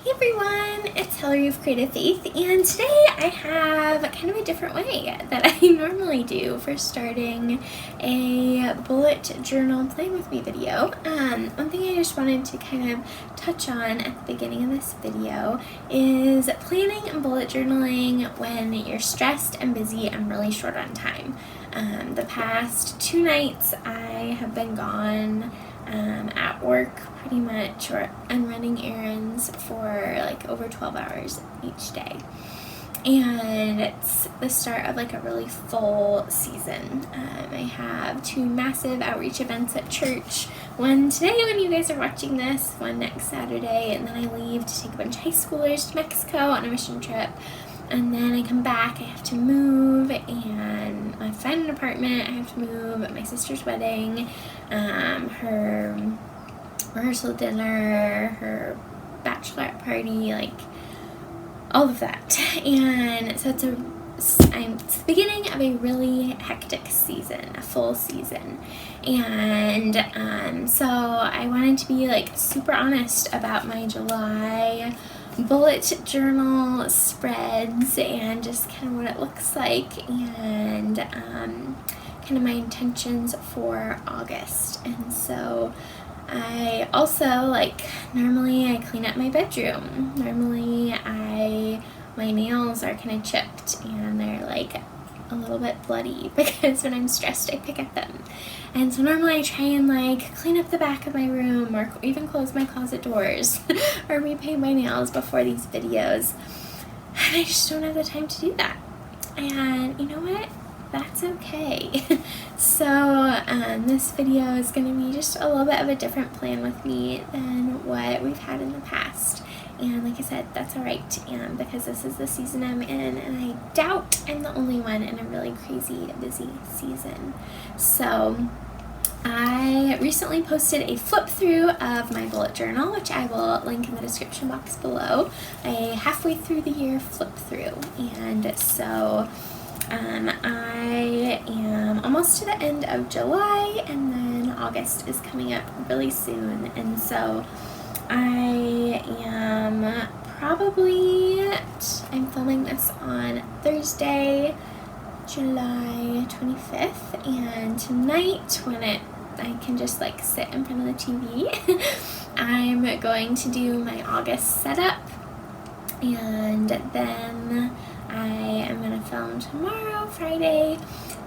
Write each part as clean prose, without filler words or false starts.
Hey everyone, it's Hillary of Creative Faith, and today I have kind of a different way that I normally do for starting a bullet journal plan with me video. One thing I just wanted to kind of touch on at the beginning of this video is planning and bullet journaling when you're stressed and busy and really short on time. The past 2 nights I have been gone at work pretty much, and running errands for like over 12 hours each day. And it's the start of like a really full season. I have 2 massive outreach events at church. One today when you guys are watching this, one next Saturday, and then I leave to take a bunch of high schoolers to Mexico on a mission trip. And then I come back, I have to move, and I find an apartment, I have to move, my sister's wedding, her rehearsal dinner, her bachelorette party, like all of that. And so it's the beginning of a really hectic season, a full season. And so I wanted to be like super honest about my July bullet journal spreads and just kind of what it looks like, and kind of my intentions for August. And so I also, normally I clean up my bedroom. Normally my nails are kind of chipped and they're like a little bit bloody because when I'm stressed I pick at them. And so normally I try and clean up the back of my room, or even close my closet doors or repaint my nails before these videos. And I just don't have the time to do that. And you know what? That's okay. So this video is going to be just a little bit of a different plan with me than what we've had in the past. And like I said, that's alright, because this is the season I'm in, and I doubt I'm the only one in a really crazy, busy season. So I recently posted a flip through of my bullet journal, which I will link in the description box below. A halfway through the year flip through. And so I am almost to the end of July, and then August is coming up really soon. And so I'm filming this on Thursday, July 25th, and tonight when I can just sit in front of the TV, I'm going to do my August setup, and then I am going to film tomorrow, Friday,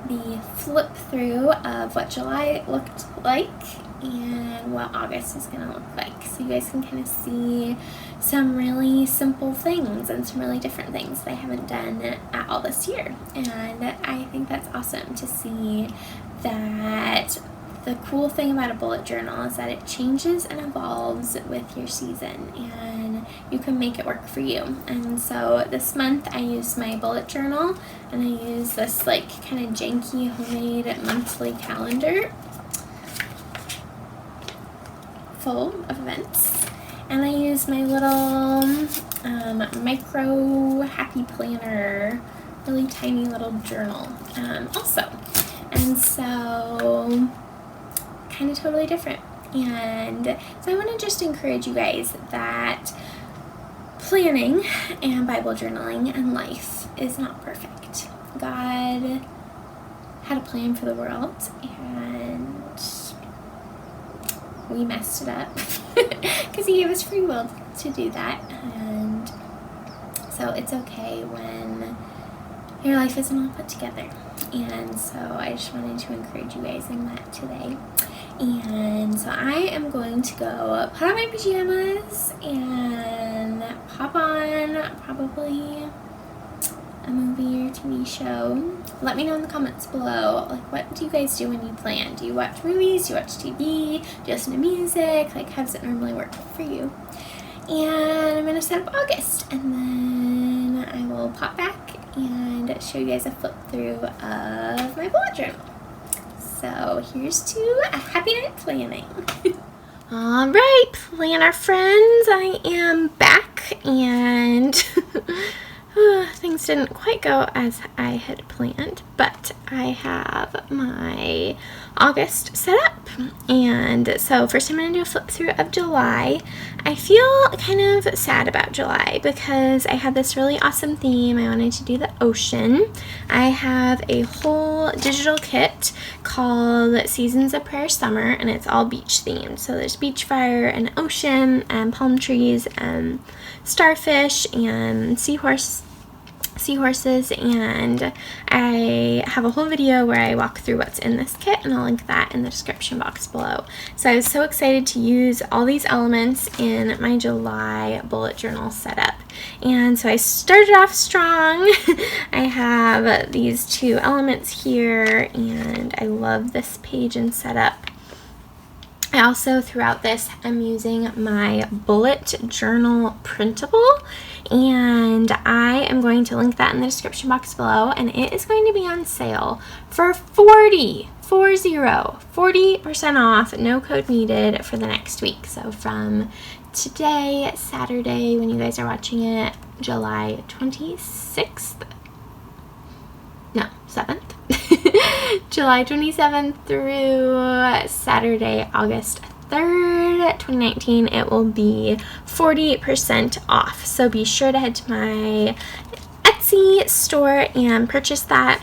the flip through of what July looked like and what August is going to look like, so you guys can kind of see some really simple things and some really different things that I haven't done at all this year. And I think that's awesome to see that. The cool thing about a bullet journal is that it changes and evolves with your season, and you can make it work for you. And so this month I used my bullet journal, and I use this kind of janky homemade monthly calendar full of events. And I use my little micro happy planner, really tiny little journal also. And so kind of totally different. And so I want to just encourage you guys that planning and Bible journaling and life is not perfect. God had a plan for the world, and we messed it up because he gave us free will to do that. And so it's okay when your life isn't all put together. And so I just wanted to encourage you guys in that today. And so I am going to go put on my pajamas and pop on probably a movie or TV show. Let me know in the comments below, what do you guys do when you plan? Do you watch movies? Do you watch TV? Do you listen to music? How does it normally work for you? And I'm going to set up August, and then I will pop back and show you guys a flip through of my bullet journal. So here's to a happy night planning. All right, planner friends, I am back, and things things didn't quite go as I had planned, but I have my August set up. And so first I'm going to do a flip through of July. I feel kind of sad about July because I had this really awesome theme. I wanted to do the ocean. I have a whole digital kit called Seasons of Prayer Summer, and it's all beach themed. So there's beach fire and ocean and palm trees and starfish and seahorses, and I have a whole video where I walk through what's in this kit, and I'll link that in the description box below. So I was so excited to use all these elements in my July bullet journal setup. And so I started off strong. I have these two elements here, and I love this page and setup. I also, throughout this, I'm using my bullet journal printable, and I am going to link that in the description box below, and it is going to be on sale for 40% off, no code needed, for the next week. So from today, Saturday, when you guys are watching it, July 26th, no, 7th, July 27th through Saturday, August 3rd, 2019, it will be 40% off. So be sure to head to my Etsy store and purchase that.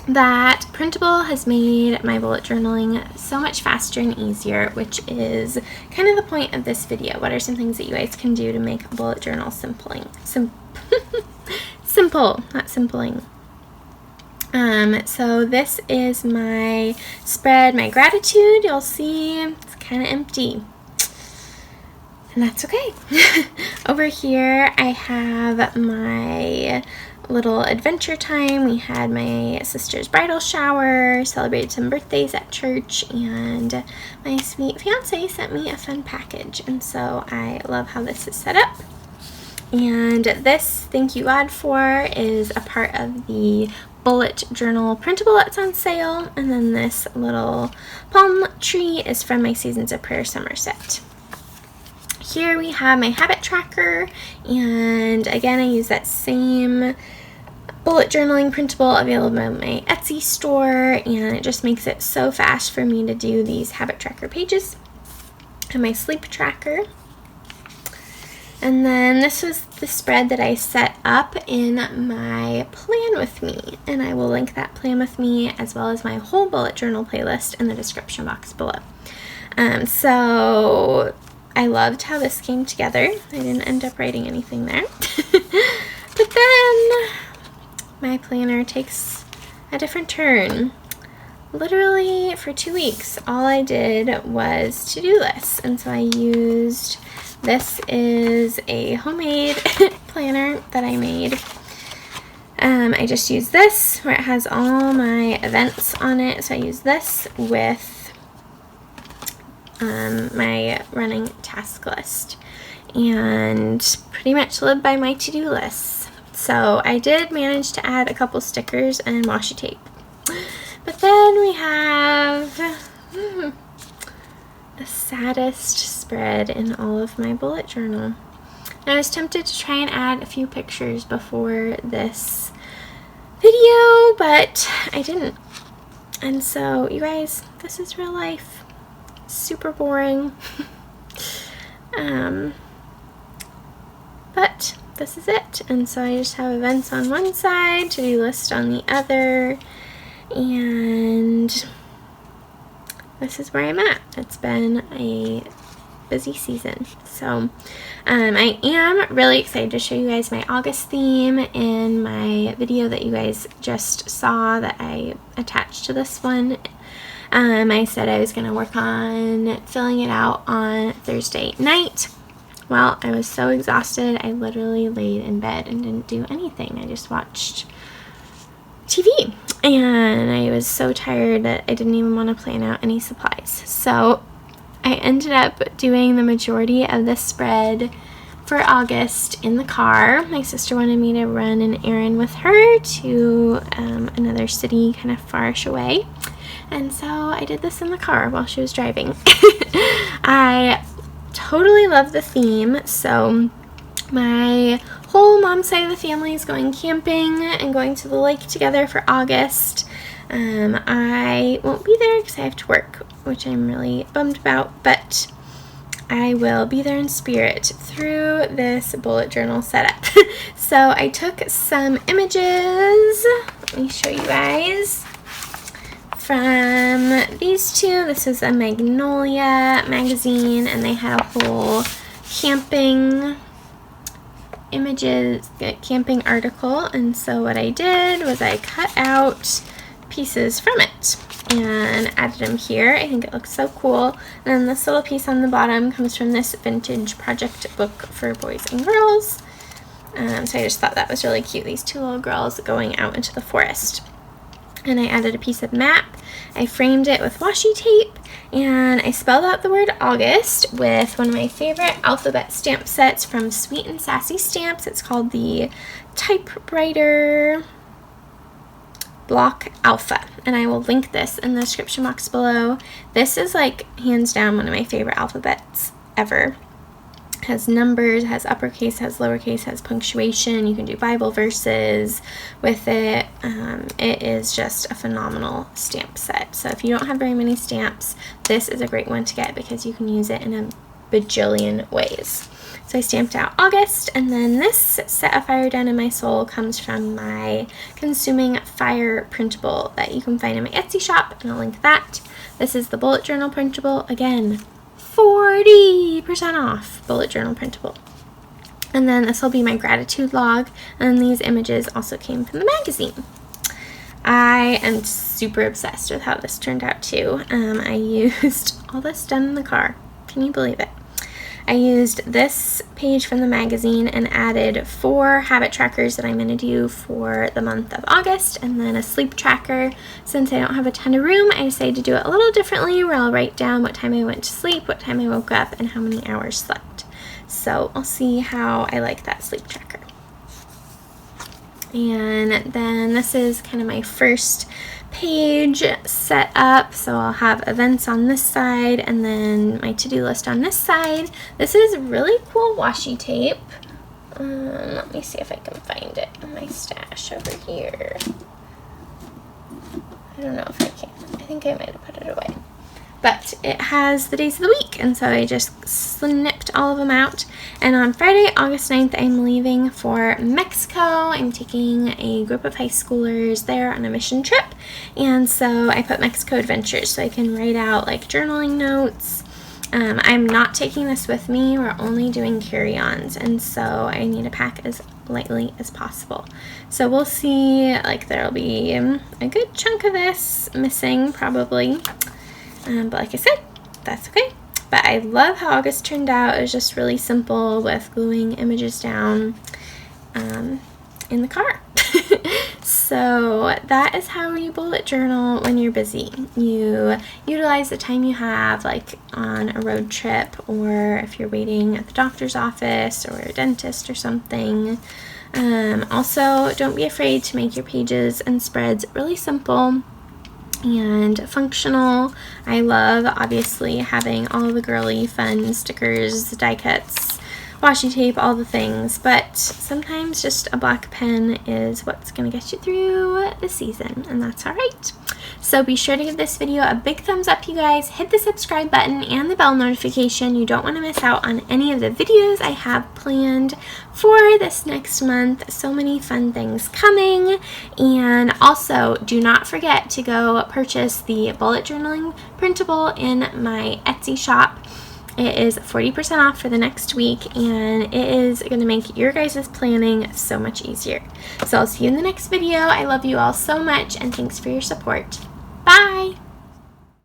That printable has made my bullet journaling so much faster and easier, which is kind of the point of this video. What are some things that you guys can do to make a bullet journal simple, not simpling. So this is my spread, my gratitude. You'll see it's kind of empty, and that's okay. Over here I have my little adventure time. We had my sister's bridal shower, celebrated some birthdays at church, and my sweet fiance sent me a fun package, and so I love how this is set up. And this, thank you God for, is a part of the bullet journal printable that's on sale, and then this little palm tree is from my Seasons of Prayer Summer set. Here we have my habit tracker, and again I use that same bullet journaling printable available in my Etsy store, and it just makes it so fast for me to do these habit tracker pages. And my sleep tracker. And then this was the spread that I set up in my Plan With Me, and I will link that Plan With Me as well as my whole bullet journal playlist in the description box below. So I loved how this came together. I didn't end up writing anything there. But then my planner takes a different turn. Literally for 2 weeks, all I did was to-do lists, and so I used, this is a homemade planner that I made. I just used this where it has all my events on it, so I use this with my running task list, and pretty much live by my to-do lists. So I did manage to add a couple stickers and washi tape. But then we have the saddest spread in all of my bullet journal. And I was tempted to try and add a few pictures before this video, but I didn't. And so, you guys, this is real life. Super boring. But this is it. And so I just have events on one side, to-do list on the other, and this is where I'm at. It's been a busy season. So I am really excited to show you guys my August theme in my video that you guys just saw that I attached to this one. I said I was going to work on filling it out on Thursday night. Well, I was so exhausted, I literally laid in bed and didn't do anything. I just watched TV, and I was so tired that I didn't even want to plan out any supplies. So I ended up doing the majority of this spread for August in the car. My sister wanted me to run an errand with her to another city kind of farish away, and so I did this in the car while she was driving. I totally love the theme. So my whole whole mom side of the family is going camping and going to the lake together for August. I won't be there because I have to work, which I'm really bummed about, but I will be there in spirit through this bullet journal setup. So I took some images. Let me show you guys. From these two, this is a Magnolia magazine, and they had a whole camping images, camping article, and so what I did was I cut out pieces from it and added them here. I think it looks so cool. And then this little piece on the bottom comes from this vintage project book for boys and girls. So I just thought that was really cute, these two little girls going out into the forest. And I added a piece of map. I framed it with washi tape, and I spelled out the word August with one of my favorite alphabet stamp sets from Sweet and Sassy Stamps. It's called the Typewriter Block Alpha, and I will link this in the description box below. This is like hands down one of my favorite alphabets ever. Has numbers, has uppercase, has lowercase, has punctuation. You can do Bible verses with it. It is just a phenomenal stamp set. So if you don't have very many stamps, this is a great one to get because you can use it in a bajillion ways. So I stamped out August, and then this set of Fire Down in My Soul comes from my Consuming Fire printable that you can find in my Etsy shop, and I'll link that. This is the bullet journal printable. Again, 40% off bullet journal printable. And then this will be my gratitude log, and these images also came from the magazine. I am super obsessed with how this turned out too. I used all this done in the car. Can you believe it? I used this page from the magazine and added 4 habit trackers that I'm going to do for the month of August, and then a sleep tracker. Since I don't have a ton of room, I decided to do it a little differently, where I'll write down what time I went to sleep, what time I woke up, and how many hours slept. So I'll see how I like that sleep tracker. And then this is kind of my first page set up, so I'll have events on this side and then my to-do list on this side. This is really cool washi tape. Let me see if I can find it in my stash over here. I don't know if I can. I think I might have put it away. But it has the days of the week, and so I just snipped all of them out. And on Friday, August 9th, I'm leaving for Mexico. I'm taking a group of high schoolers there on a mission trip, and so I put Mexico Adventures so I can write out like journaling notes. I'm not taking this with me. We're only doing carry-ons, and so I need to pack as lightly as possible. So we'll see, like there'll be a good chunk of this missing probably. But like I said, that's okay. But I love how August turned out. It was just really simple with gluing images down in the car. So that is how you bullet journal when you're busy. You utilize the time you have, like on a road trip, or if you're waiting at the doctor's office or a dentist or something. Also, don't be afraid to make your pages and spreads really simple and functional. I love obviously having all the girly fun stickers, die cuts, washi tape, all the things, but sometimes just a black pen is what's going to get you through the season, and that's alright. So be sure to give this video a big thumbs up, you guys. Hit the subscribe button and the bell notification. You don't want to miss out on any of the videos I have planned for this next month. So many fun things coming. And also, do not forget to go purchase the bullet journaling printable in my Etsy shop. It is 40% off for the next week, and it is going to make your guys' planning so much easier. So I'll see you in the next video. I love you all so much, and thanks for your support.